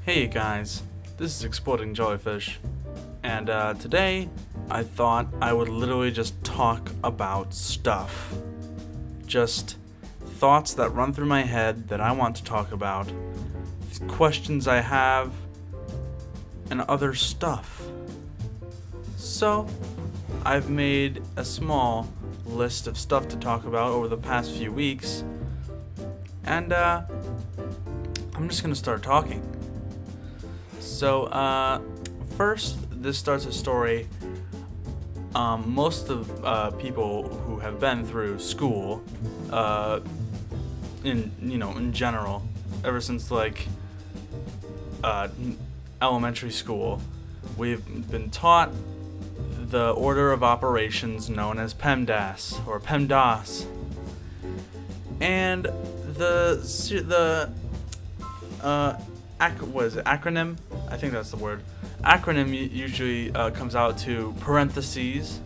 Hey guys, this is Exploding Jellyfish, and today I thought I would literally just talk about stuff. Just thoughts that run through my head that I want to talk about, questions I have, and other stuff. So, I've made a small list of stuff to talk about over the past few weeks, and I'm just gonna start talking. So, first, this starts a story. Most of people who have been through school, in general, ever since elementary school, we've been taught the order of operations known as PEMDAS or PEMDAS, and acronym? I think that's the word. Acronym usually comes out to parentheses,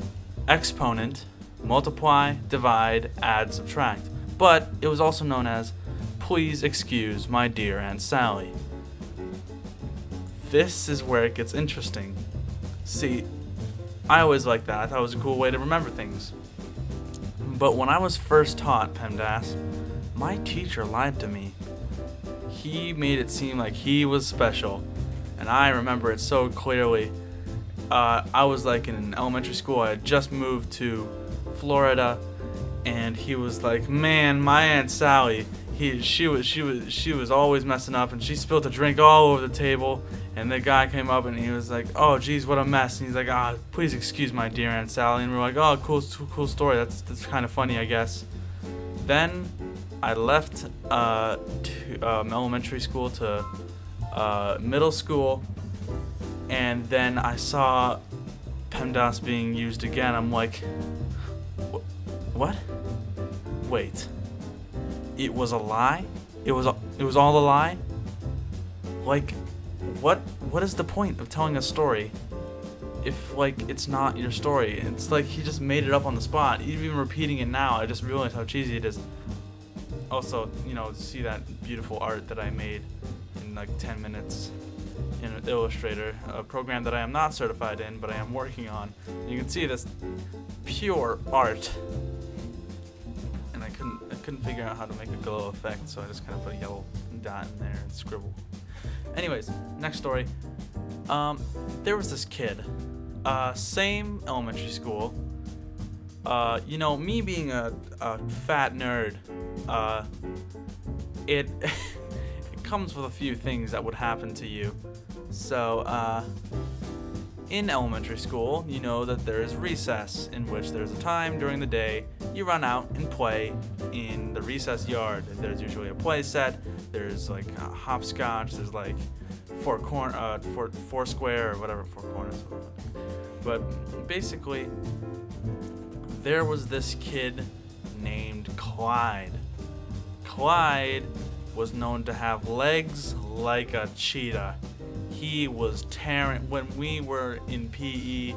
exponent, multiply, divide, add, subtract. But it was also known as please excuse my dear Aunt Sally. This is where it gets interesting. See, I always liked that. I thought it was a cool way to remember things. But when I was first taught PEMDAS, my teacher lied to me. He made it seem like he was special, and I remember it so clearly. I was in elementary school. I had just moved to Florida, and he was like, "Man, my Aunt Sally, she was always messing up, and she spilled a drink all over the table." And the guy came up and he was like, "Oh, geez, what a mess." And he's like, "Please excuse my dear Aunt Sally." And we're like, "Oh, cool story. That's kind of funny, I guess." Then I left elementary school to middle school, and then I saw PEMDAS being used again. I'm like, what? Wait, it was a lie? It was all a lie? What is the point of telling a story if it's not your story? It's like he just made it up on the spot. Even repeating it now, I just realized how cheesy it is. Also, see that beautiful art that I made in 10 minutes in Illustrator, a program that I am not certified in, but I am working on. You can see this pure art, and I couldn't figure out how to make a glow effect, so I just kind of put a yellow dot in there and scribble. Anyways, next story. There was this kid, same elementary school. Me being a fat nerd, it comes with a few things that would happen to you. So, in elementary school, you know that there is recess, in which there's a time during the day you run out and play in the recess yard. There's usually a play set. There's a hopscotch. There's four square or whatever, four corners. But basically, there was this kid named Clyde. Clyde was known to have legs like a cheetah. He was tearing, when we were in PE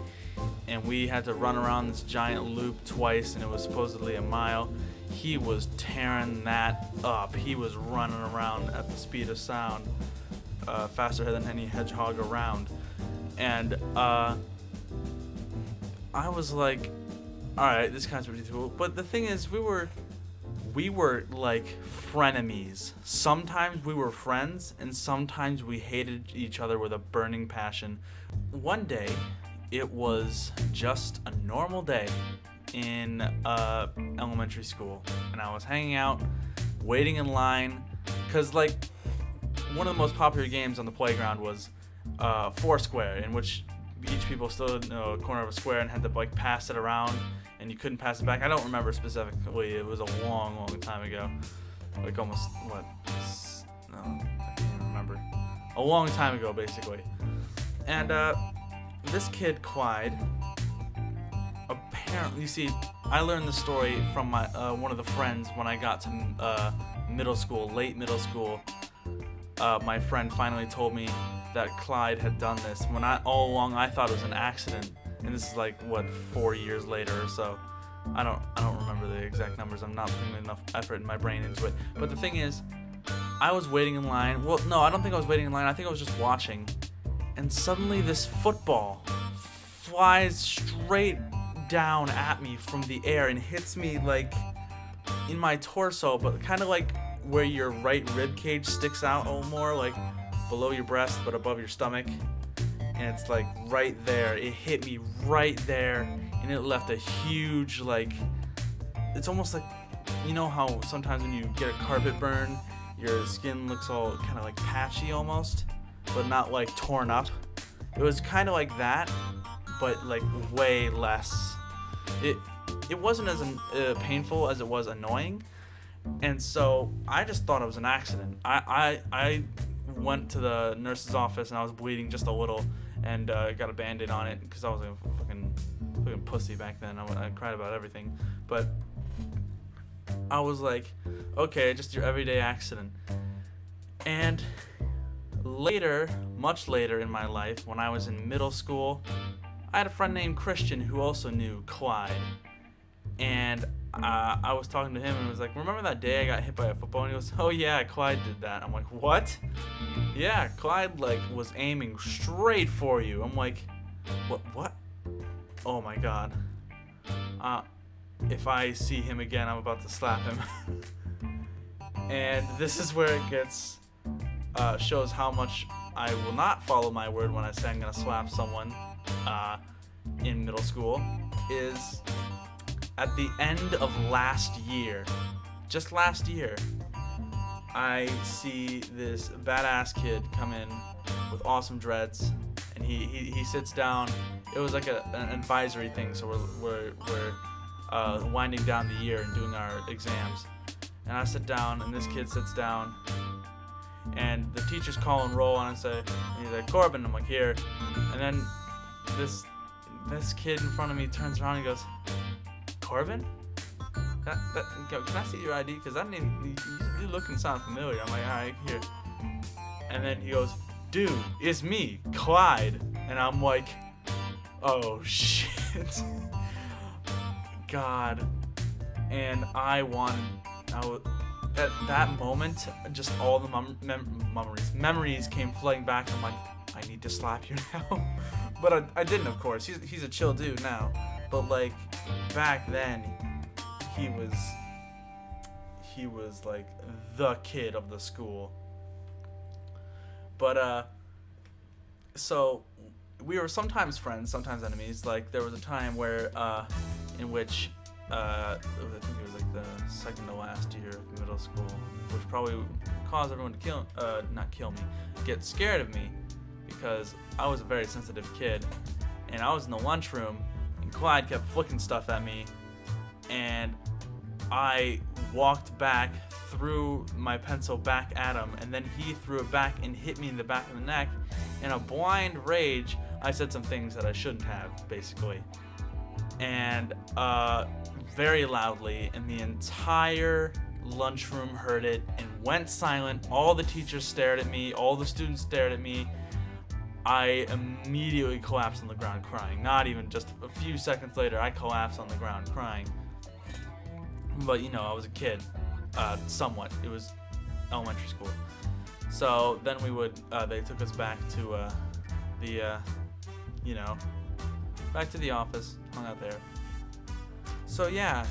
and we had to run around this giant loop twice and it was supposedly a mile, he was tearing that up. He was running around at the speed of sound, faster than any hedgehog around. And I was like, alright, this guy's pretty cool. But the thing is, we were like frenemies. Sometimes we were friends, and sometimes we hated each other with a burning passion. One day, it was just a normal day in elementary school, and I was hanging out, waiting in line, because one of the most popular games on the playground was Foursquare, in which each people stood in a corner of a square and had to pass it around, and you couldn't pass it back. I don't remember specifically. It was a long time ago. Almost, no, I can't even remember. A long time ago, basically. And this kid, Clyde, apparently, you see, I learned the story from my one of the friends when I got to middle school, late middle school. My friend finally told me that Clyde had done this, when all along I thought it was an accident. And this is 4 years later or so. I don't remember the exact numbers. I'm not putting enough effort in my brain into it. But the thing is, I was waiting in line. Well, no, I don't think I was waiting in line. I think I was just watching. And suddenly this football flies straight down at me from the air and hits me like in my torso, but kind of like where your right rib cage sticks out a little more, like below your breast but above your stomach. And it's like right there. It hit me right there, and it left a huge, like, it's almost like, you know how sometimes when you get a carpet burn, your skin looks all kind of like patchy almost, but not like torn up. It was kind of like that, but like way less. It wasn't as painful as it was annoying, and so I just thought it was an accident. I went to the nurse's office and I was bleeding just a little, and got a band-aid on it because I was a fucking pussy back then. I cried about everything, but I was like, okay, just your everyday accident. And later, much later in my life, when I was in middle school, I had a friend named Christian who also knew Clyde. And I was talking to him and was like, remember that day I got hit by a football? And he goes, oh yeah, Clyde did that. I'm like, what? Yeah, Clyde like was aiming straight for you. I'm like, what? Oh my god. If I see him again, I'm about to slap him. And this is where it gets, shows how much I will not follow my word when I say I'm gonna slap someone in middle school, is at the end of last year, just last year, I see this badass kid come in with awesome dreads, and he sits down. It was like an advisory thing, so we're winding down the year and doing our exams. And I sit down, and this kid sits down, and the teachers call and roll, and I say, and he's like, Corbin, I'm like, here. And then this kid in front of me turns around and goes, Corbin? Can I see your ID? Because you look and sound familiar. I'm like, alright, here. And then he goes, dude, it's me, Clyde. And I'm like, oh shit. God. And at that moment, just all the memories came flooding back. I'm like, I need to slap you now. But I didn't, of course. He's a chill dude now. But like back then, he was like the kid of the school. But so we were sometimes friends, sometimes enemies. Like there was a time where in which I think it was like the second to last year of middle school, which probably caused everyone to get scared of me, because I was a very sensitive kid, and I was in the lunchroom, and Clyde kept flicking stuff at me, and I walked back, threw my pencil back at him, and then he threw it back and hit me in the back of the neck. In a blind rage, I said some things that I shouldn't have, basically. And very loudly, and the entire lunchroom heard it and went silent. All the teachers stared at me, all the students stared at me. I immediately collapsed on the ground crying. Not even just a few seconds later, I collapsed on the ground crying. But you know, I was a kid, somewhat. It was elementary school. So then they took us back to back to the office, hung out there. So yeah,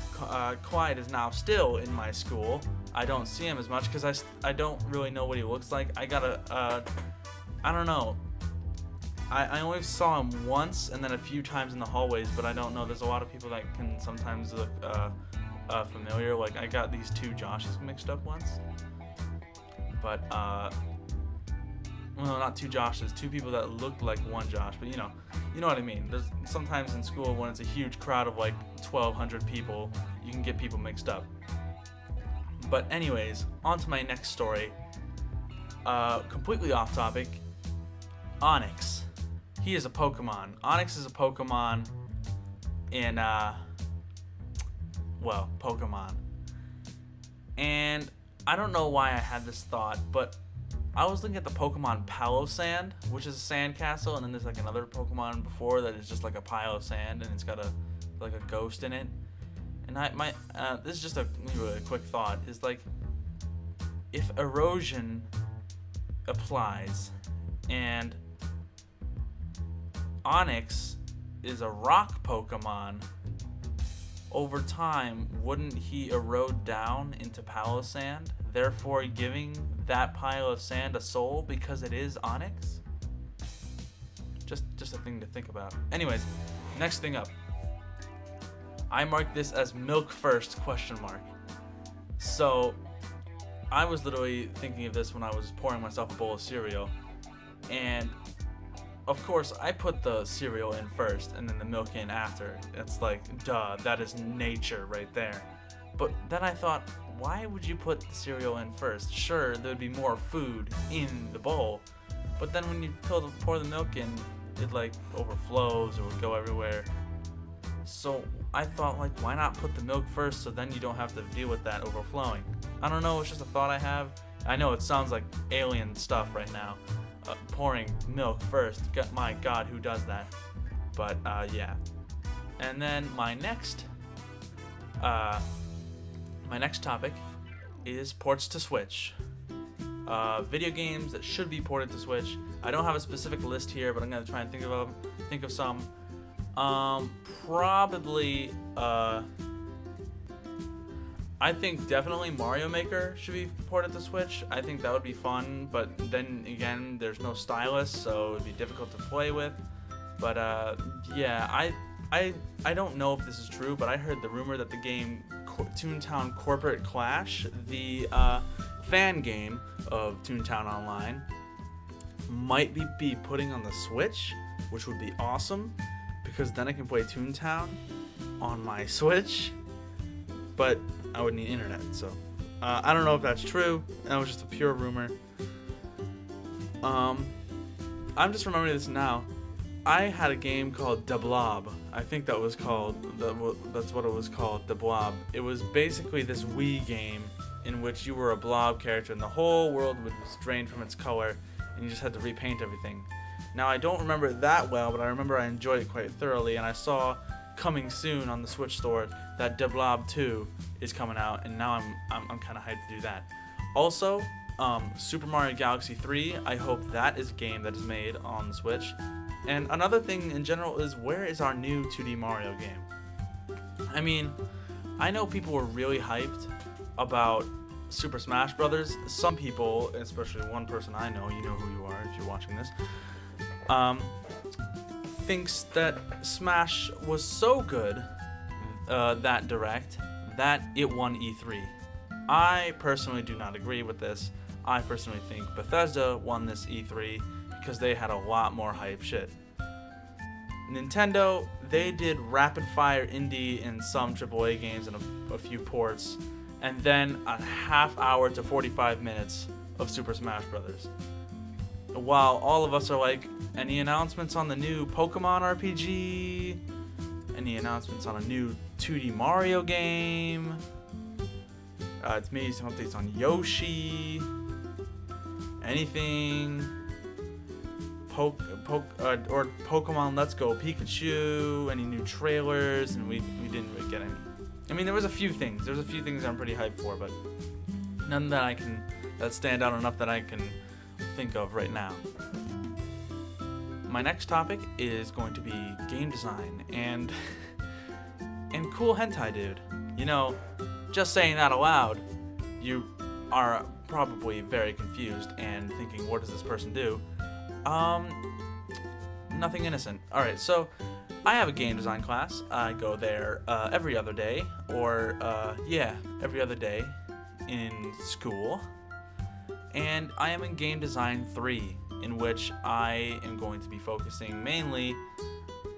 Clyde is now still in my school. I don't see him as much because I don't really know what he looks like. I don't know. I only saw him once and then a few times in the hallways, but I don't know. There's a lot of people that can sometimes look familiar. Like I got these two Joshes mixed up once. But well, not two Joshes, two people that looked like one Josh, but you know what I mean. There's sometimes in school when it's a huge crowd of like 1,200 people, you can get people mixed up. But anyways, on to my next story. Completely off topic. Onyx. He is a Pokemon. Onyx is a Pokemon in Pokemon. And I don't know why I had this thought, but I was looking at the Pokemon Palo Sand, which is a sand castle, and then there's like another Pokemon before that is just like a pile of sand, and it's got a ghost in it. And this is just a quick thought, is like, if erosion applies and Onyx is a rock Pokemon, over time, wouldn't he erode down into Palossand, therefore giving that pile of sand a soul because it is Onyx? Just a thing to think about. Anyways, next thing up. I marked this as milk first ? So I was literally thinking of this when I was pouring myself a bowl of cereal, and of course I put the cereal in first and then the milk in after. It's like, duh, that is nature right there. But then I thought, why would you put the cereal in first? Sure, there would be more food in the bowl, but then when you pour the milk in, it like overflows or would go everywhere. So I thought, like, why not put the milk first so then you don't have to deal with that overflowing? I don't know, it's just a thought I have. I know it sounds like alien stuff right now, pouring milk first. My God, who does that? But yeah. And then my next topic is ports to Switch. Video games that should be ported to Switch. I don't have a specific list here, but I'm gonna try and think of some. Probably, I think definitely Mario Maker should be ported to Switch. I think that would be fun, but then again, there's no stylus, so it'd be difficult to play with. But yeah, I don't know if this is true, but I heard the rumor that the game Toontown Corporate Clash, the fan game of Toontown Online, might be putting on the Switch, which would be awesome, because then I can play Toontown on my Switch, but I would need internet, so I don't know if that's true. That was just a pure rumor. I'm just remembering this now. I had a game called The Blob. I think that was called, that's what it was called, The Blob. It was basically this Wii game in which you were a blob character and the whole world was drained from its color and you just had to repaint everything. Now, I don't remember it that well, but I remember I enjoyed it quite thoroughly, and I saw coming soon on the Switch store that The Blob 2 is coming out, and now I'm kind of hyped to do that. Also, Super Mario Galaxy 3, I hope that is a game that is made on the Switch. And another thing in general is, where is our new 2D Mario game? I mean, I know people were really hyped about Super Smash Brothers. Some people, especially one person I know, you know who you are if you're watching this, thinks that Smash was so good, that direct, that it won E3. I personally do not agree with this. I personally think Bethesda won this E3 because they had a lot more hype shit. Nintendo, they did rapid fire indie and some AAA games and a few ports, and then a half hour to 45 minutes of Super Smash Brothers. While all of us are like, any announcements on the new Pokemon RPG? Any announcements on a new 2D Mario game? It's maybe some updates on Yoshi. Anything? Or Pokemon Let's Go Pikachu? Any new trailers? And we didn't really get any. I mean, there was a few things. There's a few things I'm pretty hyped for, but none that stand out enough that I can think of right now. My next topic is going to be game design and cool hentai dude. You know, just saying that aloud, you are probably very confused and thinking, what does this person do? Nothing innocent. Alright, so I have a game design class. I go there every other day, or every other day in school. And I am in Game Design 3, in which I am going to be focusing mainly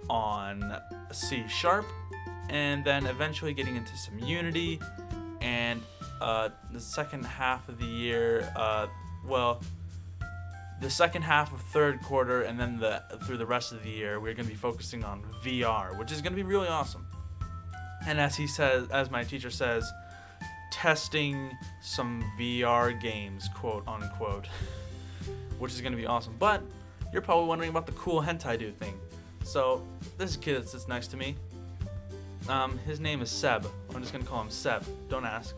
on C#, and then eventually getting into some Unity, and the second half of the year, the second half of third quarter, and then through the rest of the year, we're going to be focusing on VR, which is going to be really awesome. And as my teacher says, testing some VR games, quote unquote, which is going to be awesome. But you're probably wondering about the cool hentai dude thing. So this kid that sits next to me, his name is Seb. I'm just going to call him Seb. Don't ask.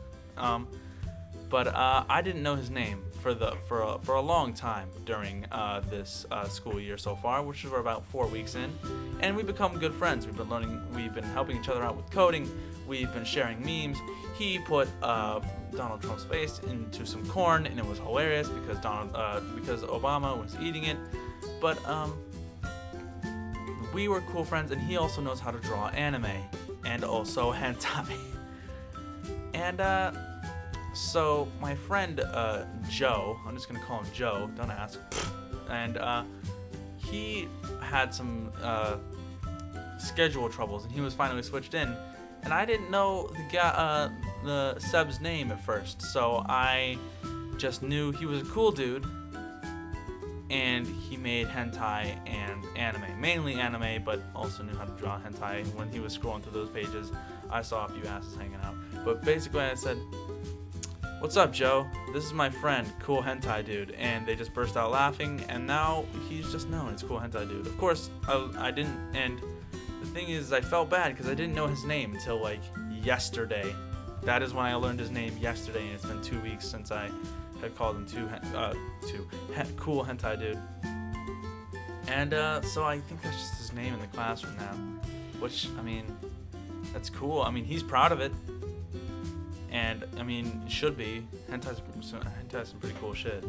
But I didn't know his name for a long time during this school year so far, which is we're about 4 weeks in, and we've become good friends. We've been helping each other out with coding. We've been sharing memes. He put Donald Trump's face into some corn, and it was hilarious because because Obama was eating it. But we were cool friends, and he also knows how to draw anime and also hentai. And so my friend Joe, I'm just gonna call him Joe, don't ask, and he had some schedule troubles, and he was finally switched in, and I didn't know the Seb's name at first, so I just knew he was a cool dude, and he made hentai and anime, mainly anime, but also knew how to draw hentai. When he was scrolling through those pages, I saw a few asses hanging out, but basically I said, "What's up, Joe? This is my friend, cool hentai dude," and they just burst out laughing, and now he's just known as cool hentai dude. Of course, I didn't, and the thing is, I felt bad because I didn't know his name until like yesterday. That is when I learned his name yesterday, and it's been 2 weeks since I had called him cool hentai dude. And so I think that's just his name in the classroom now, which, I mean, that's cool. I mean, he's proud of it. And, I mean, it should be. Hentai's some pretty cool shit.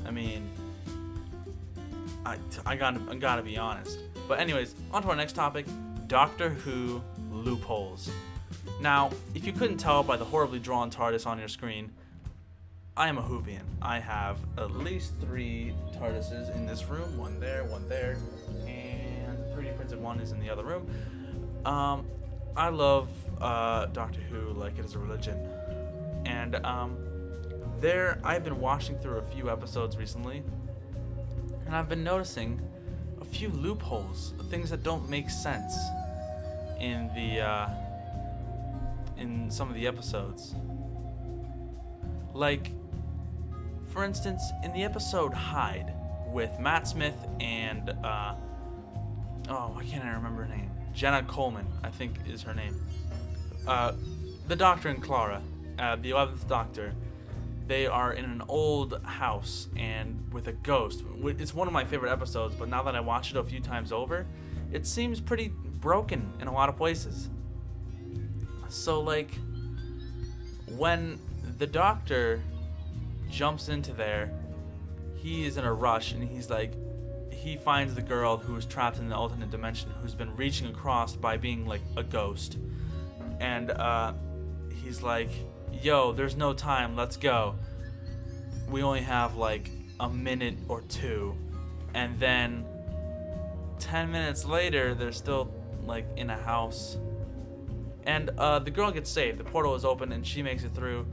I mean, I gotta be honest. But anyways, on to our next topic, Doctor Who loopholes. Now, if you couldn't tell by the horribly drawn TARDIS on your screen, I am a Whovian. I have at least 3 TARDISes in this room, one there, and the 3D printed one is in the other room. I love Doctor Who like it is a religion, and I've been watching through a few episodes recently, and I've been noticing a few loopholes, things that don't make sense in some of the episodes. Like, for instance, in the episode Hyde with Matt Smith and why can't I remember her name? Jenna Coleman, I think is her name. The Doctor and Clara, the 11th Doctor, they are in an old house and with a ghost. It's one of my favorite episodes, but now that I watched it a few times over, it seems pretty broken in a lot of places. So, like, when the Doctor jumps into there, he is in a rush, and he finds the girl who is trapped in the alternate dimension, who's been reaching across by being like a ghost, and he's like, "Yo, there's no time, let's go. We only have like a minute or 2," and then 10 minutes later, they're still like in a house, and the girl gets saved. The portal is open, and she makes it through,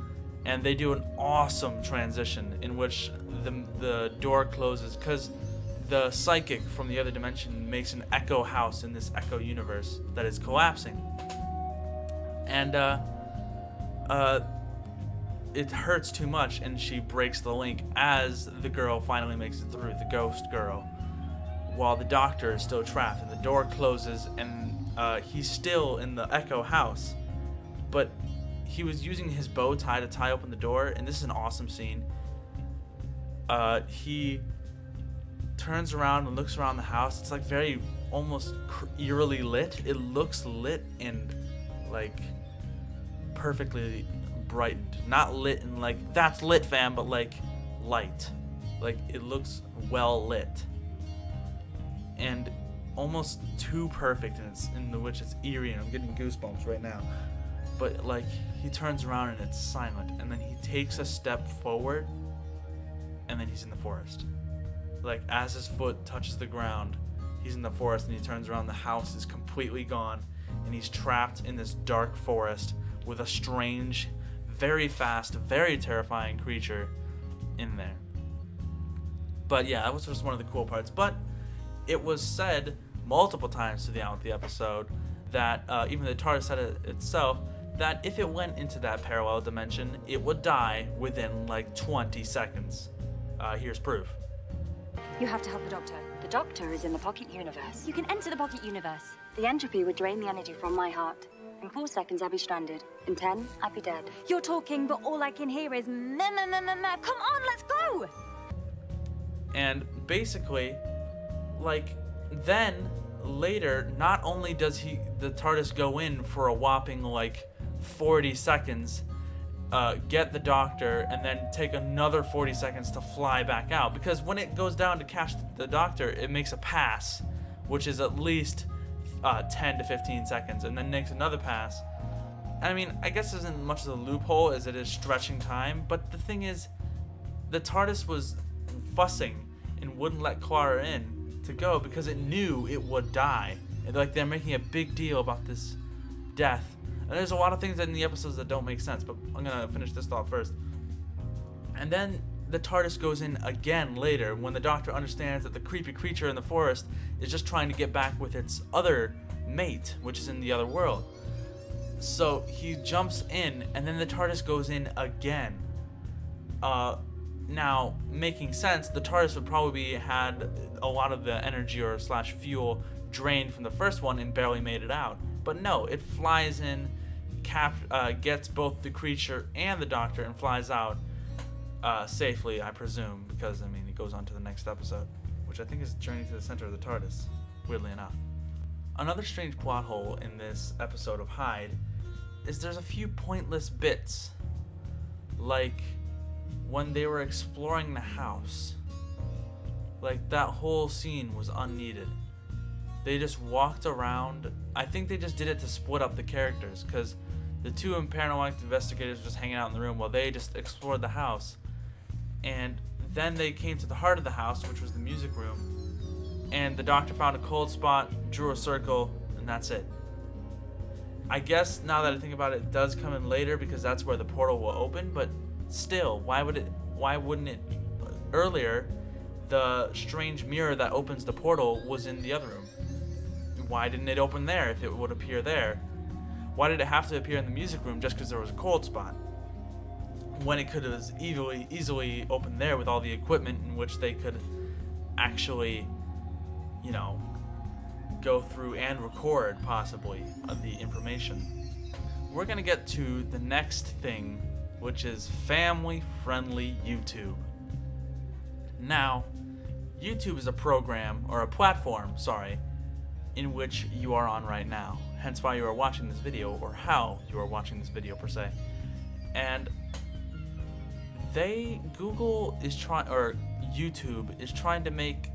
and they do an awesome transition in which the door closes because the psychic from the other dimension makes an echo house in this echo universe that is collapsing. And it hurts too much, and she breaks the link as the girl finally makes it through, the ghost girl, while the Doctor is still trapped, and the door closes, and he's still in the echo house. But he was using his bow tie to tie open the door, and this is an awesome scene. He turns around and looks around the house. It's like very almost eerily lit. It looks lit and like perfectly brightened. Not lit and like that's lit, fam, but like light. Like it looks well lit and almost too perfect, in which it's eerie, and I'm getting goosebumps right now. But like he turns around and it's silent, and then he takes a step forward, and then he's in the forest. Like, as his foot touches the ground, he's in the forest, and he turns around, the house is completely gone, and he's trapped in this dark forest with a strange, very fast, very terrifying creature in there. But yeah, that was just one of the cool parts. But it was said multiple times throughout the episode that, even the TARDIS said it itself, that if it went into that parallel dimension, it would die within like 20 seconds. Here's proof. You have to help the Doctor. The Doctor is in the pocket universe. You can enter the pocket universe. The entropy would drain the energy from my heart. In 4 seconds, I'll be stranded. In 10, I'll be dead. You're talking, but all I can hear is meh, meh, meh, meh, meh. Come on, let's go! And basically, like, then later, not only does the TARDIS go in for a whopping like 40 seconds, get the Doctor, and then take another 40 seconds to fly back out, because when it goes down to catch the Doctor, it makes a pass, which is at least 10 to 15 seconds, and then makes another pass. I mean, I guess this isn't much of a loophole as it is stretching time, but the thing is, the TARDIS was fussing and wouldn't let Clara in to go because it knew it would die. And like, they're making a big deal about this death. And there's a lot of things in the episodes that don't make sense, but I'm gonna finish this thought first. And then the TARDIS goes in again later when the Doctor understands that the creepy creature in the forest is just trying to get back with its other mate, which is in the other world. So he jumps in, and then the TARDIS goes in again. Now, making sense, the TARDIS would probably had a lot of the energy or slash fuel drained from the first one and barely made it out. But no, it flies in, gets both the creature and the Doctor, and flies out safely, I presume, because, I mean, it goes on to the next episode, which I think is Journey to the Center of the TARDIS, weirdly enough. Another strange plot hole in this episode of Hyde is there's a few pointless bits, like when they were exploring the house. Like, that whole scene was unneeded. They just walked around. I think they just did it to split up the characters, because the two paranormal investigators were just hanging out in the room while they just explored the house. And then they came to the heart of the house, which was the music room, and the Doctor found a cold spot, drew a circle, and that's it. I guess, now that I think about it, it does come in later because that's where the portal will open, but still, why wouldn't it? Earlier, the strange mirror that opens the portal was in the other room. Why didn't it open there if it would appear there? Why did it have to appear in the music room just because there was a cold spot, when it could have easily opened there with all the equipment in which they could actually, you know, go through and record, possibly, the information. We're gonna get to the next thing, which is family-friendly YouTube. Now, YouTube is a program, or a platform, sorry, in which you are on right now. Hence why you are watching this video, or how you are watching this video, per se. And YouTube is trying to make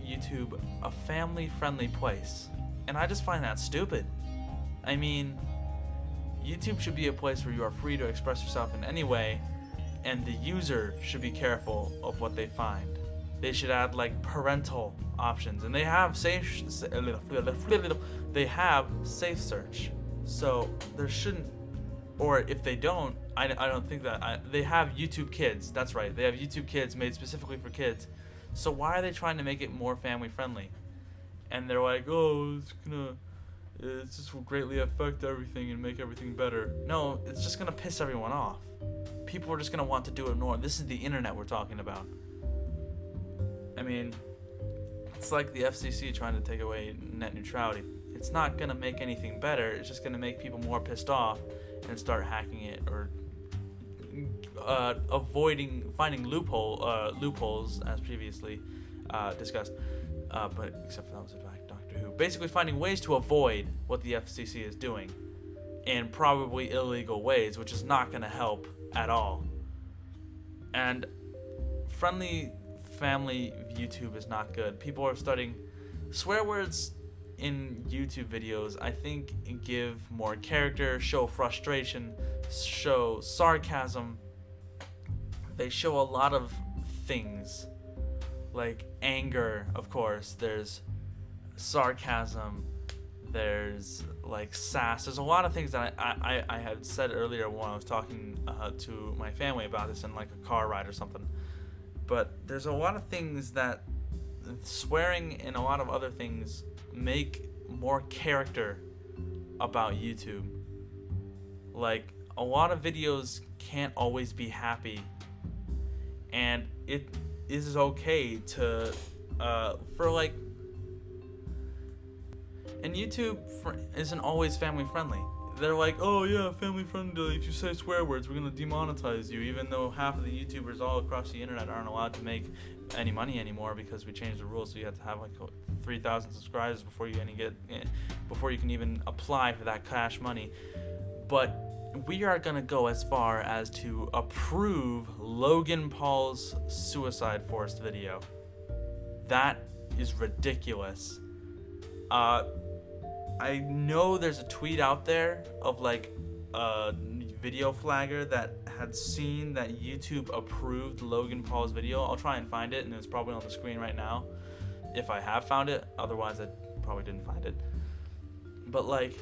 YouTube a family-friendly place. And I just find that stupid. I mean, YouTube should be a place where you are free to express yourself in any way, and the user should be careful of what they find. They should add like parental options, and they have safe search. So there shouldn't, or if they don't, I don't think that they have YouTube Kids. That's right, they have YouTube Kids made specifically for kids. So why are they trying to make it more family friendly? And they're like, oh, it's just will greatly affect everything and make everything better. No, it's just gonna piss everyone off. People are just gonna want to do it more. This is the internet we're talking about. I mean, it's like the FCC trying to take away net neutrality. It's not gonna make anything better. It's just gonna make people more pissed off and start hacking it, or finding loopholes as previously discussed. But except for that was about Doctor Who. Basically finding ways to avoid what the FCC is doing in probably illegal ways, which is not going to help at all. And friendly family YouTube is not good. People are starting swear words in YouTube videos, I think, give more character, show frustration, show sarcasm. They show a lot of things, like anger, of course. There's sarcasm. There's like sass. There's a lot of things that I had said earlier when I was talking to my family about this in like a car ride or something. But there's a lot of things that swearing and a lot of other things make more character about YouTube. Like, a lot of videos can't always be happy, and it is okay to for like And YouTube isn't always family friendly. They're like, oh yeah, family friendly, if you say swear words, we're gonna demonetize you, even though half of the YouTubers all across the internet aren't allowed to make any money anymore because we changed the rules, so you have to have like 3,000 subscribers before you can even apply for that cash money. But we are gonna go as far as to approve Logan Paul's Suicide Forest video. That is ridiculous. I know there's a tweet out there of like a video flagger that had seen that YouTube approved Logan Paul's video. I'll try and find it, and it's probably on the screen right now if I have found it. Otherwise, I probably didn't find it. But like,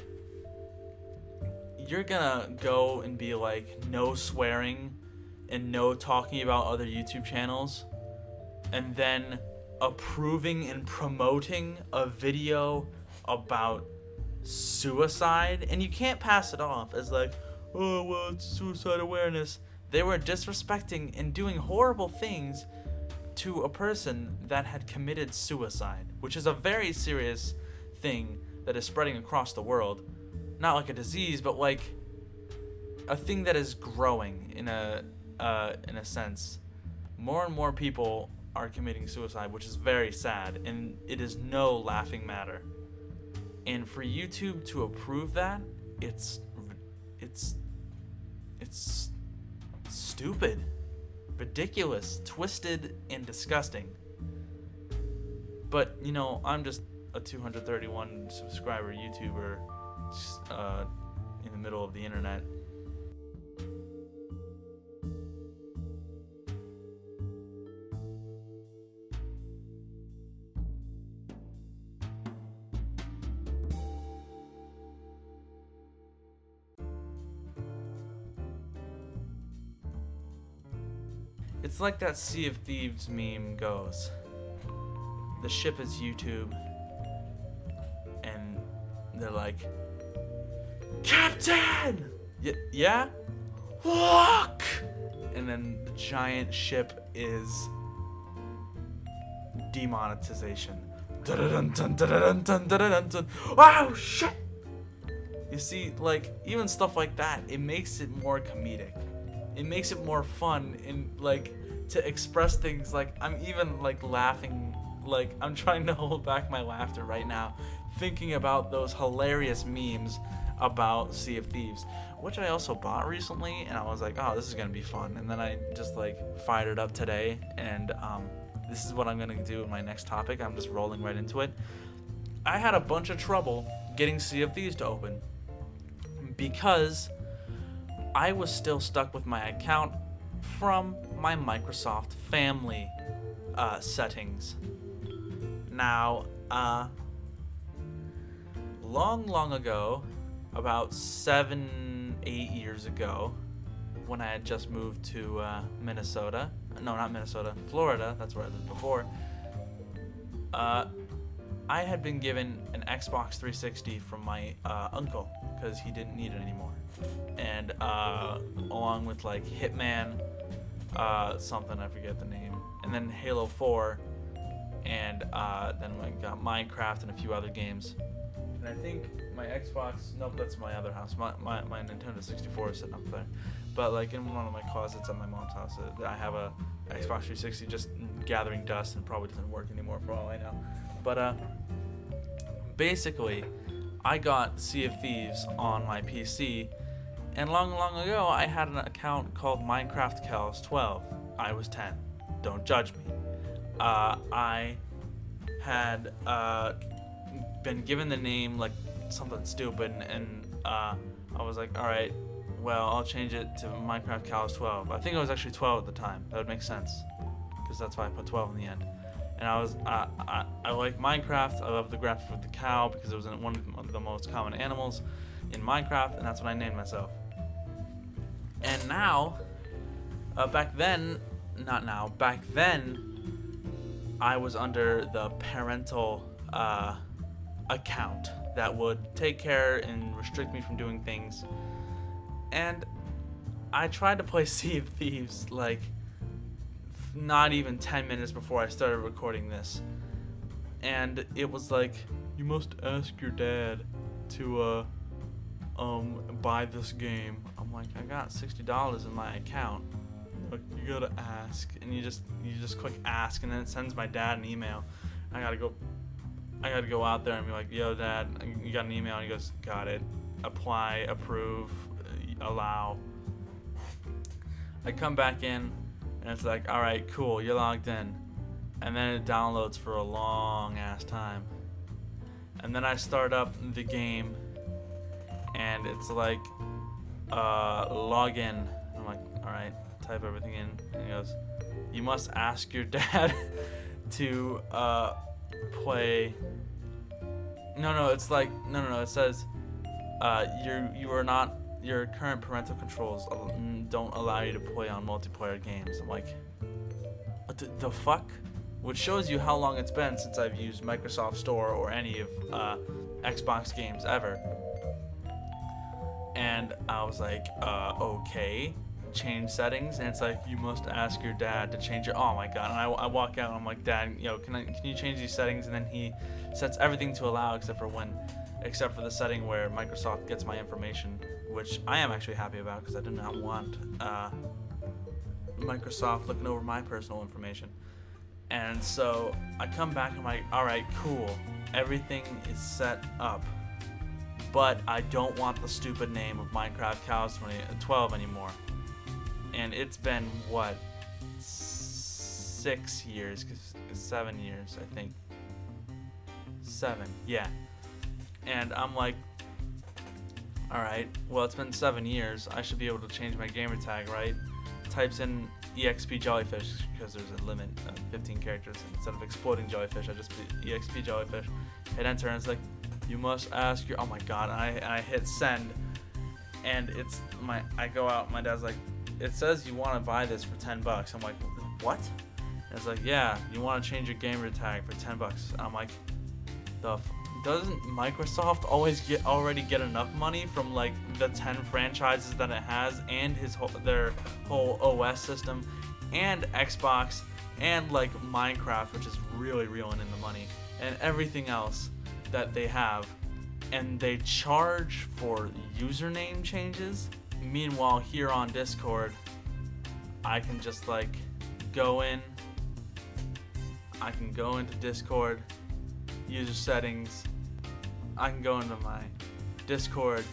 you're gonna go and be like, no swearing and no talking about other YouTube channels, and then approving and promoting a video about suicide, and you can't pass it off as like, oh well, it's suicide awareness. They were disrespecting and doing horrible things to a person that had committed suicide, which is a very serious thing that is spreading across the world. Not like a disease, but like a thing that is growing in a sense. More and more people are committing suicide, which is very sad, and it is no laughing matter. And for YouTube to approve that, it's stupid, ridiculous, twisted, and disgusting. But you know, I'm just a 231 subscriber YouTuber in the middle of the internet. It's like that Sea of Thieves meme goes. The ship is YouTube, and they're like, Captain! Yeah? Look! And then the giant ship is demonetization. Wow, shit! You see, like, even stuff like that, it makes it more comedic. It makes it more fun, and like, to express things. Like, I'm even like laughing, like I'm trying to hold back my laughter right now thinking about those hilarious memes about Sea of Thieves, which I also bought recently, and I was like, oh, this is gonna be fun. And then I just like fired it up today, and this is what I'm gonna do in my next topic. I'm just rolling right into it. I had a bunch of trouble getting Sea of Thieves to open because I was still stuck with my account from my Microsoft family settings. Now, long ago, about 7-8 years ago, when I had just moved to Minnesota, no, not Minnesota, Florida, that's where I lived before, I had been given an Xbox 360 from my uncle because he didn't need it anymore. And along with like Hitman, something, I forget the name, and then Halo 4, and then I got Minecraft and a few other games. And I think my Xbox, nope, that's my other house. My Nintendo 64 is sitting up there. But like in one of my closets at my mom's house, I have a Xbox 360 just gathering dust and probably doesn't work anymore for all I know. But basically, I got Sea of Thieves on my PC, and long ago, I had an account called Minecraft Cows 12. I was 10. Don't judge me. I had been given the name like something stupid, and I was like, all right, well, I'll change it to Minecraft Cows 12. I think it was actually 12 at the time. That would make sense, because that's why I put 12 in the end. And I like Minecraft. I love the graphic with the cow because it was one of the most common animals in Minecraft, and that's what I named myself. And now, back then, I was under the parental account that would take care and restrict me from doing things. And I tried to play Sea of Thieves like not even 10 minutes before I started recording this. And it was like you must ask your dad to buy this game. I'm like, I got $60 in my account. Like, you gotta ask, and you just click ask, and then it sends my dad an email. I gotta go out there and be like, yo, Dad, you got an email? And he goes, got it. Apply, approve, allow. I come back in, and it's like, all right, cool, you're logged in. And then it downloads for a long ass time. And then I start up the game, and it's like, log in. I'm like, all right, type everything in. And he goes, you must ask your dad to play. No, it's like, no, it says, you are not, your current parental controls don't allow you to play on multiplayer games. I'm like, what the fuck? Which shows you how long it's been since I've used Microsoft Store or any of Xbox games ever. And I was like, okay, change settings, and it's like, you must ask your dad to change it. Oh my god! And I walk out and I'm like, Dad, can you change these settings? And then he sets everything to allow except for the setting where Microsoft gets my information, which I am actually happy about because I do not want Microsoft looking over my personal information. And so I come back and I'm like, alright, cool. Everything is set up. But I don't want the stupid name of Minecraft Cows 2012 anymore. And it's been, what, 6 years? 7 years, I think. 7, yeah. And I'm like, alright, well, it's been 7 years. I should be able to change my gamer tag, right? Types in EXP Jellyfish because there's a limit of 15 characters. Instead of exploding jellyfish, I just put EXP Jellyfish. Hit enter, and it's like, you must ask your. Oh my god! I hit send, and I go out. My dad's like, it says you want to buy this for $10. I'm like, what? And it's like, yeah, you want to change your gamer tag for $10. I'm like, doesn't Microsoft already get enough money from like the 10 franchises that it has, and their whole OS system, and Xbox, and like Minecraft, which is really reeling in the money, and everything else that they have, and they charge for username changes? Meanwhile, here on Discord, I can just like go into Discord, user settings. I can go into my Discord,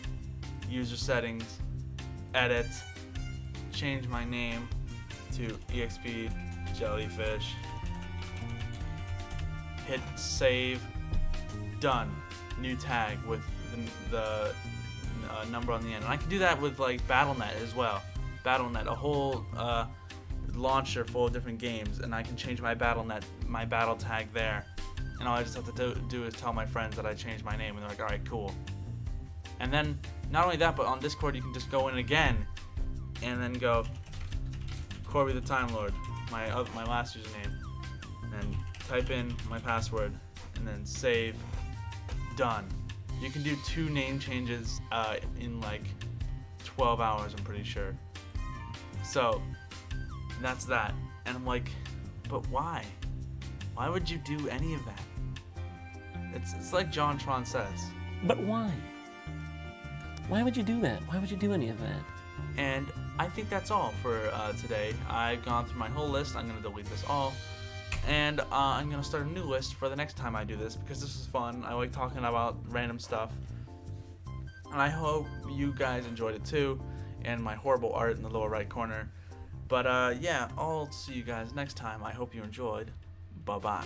user settings, edit, change my name to EXP Jellyfish, hit save, done. New tag with the number on the end. And I can do that with like Battle.net as well. Battle.net, a whole launcher full of different games, and I can change my Battle.net, my battle tag there. And all I just have to do is tell my friends that I changed my name, and they're like, alright, cool. And then, not only that, but on Discord you can just go in again, and then go, Corby the Time Lord, my last username, and type in my password, and then save, done. You can do 2 name changes in like 12 hours, I'm pretty sure. So, that's that. And I'm like, but why? Why would you do any of that? It's like John Tron says. But why? Why would you do that? Why would you do any of that? And I think that's all for today. I've gone through my whole list. I'm going to delete this all. And I'm going to start a new list for the next time I do this, because this is fun. I like talking about random stuff. And I hope you guys enjoyed it too, and my horrible art in the lower right corner. But yeah, I'll see you guys next time. I hope you enjoyed. Bye-bye.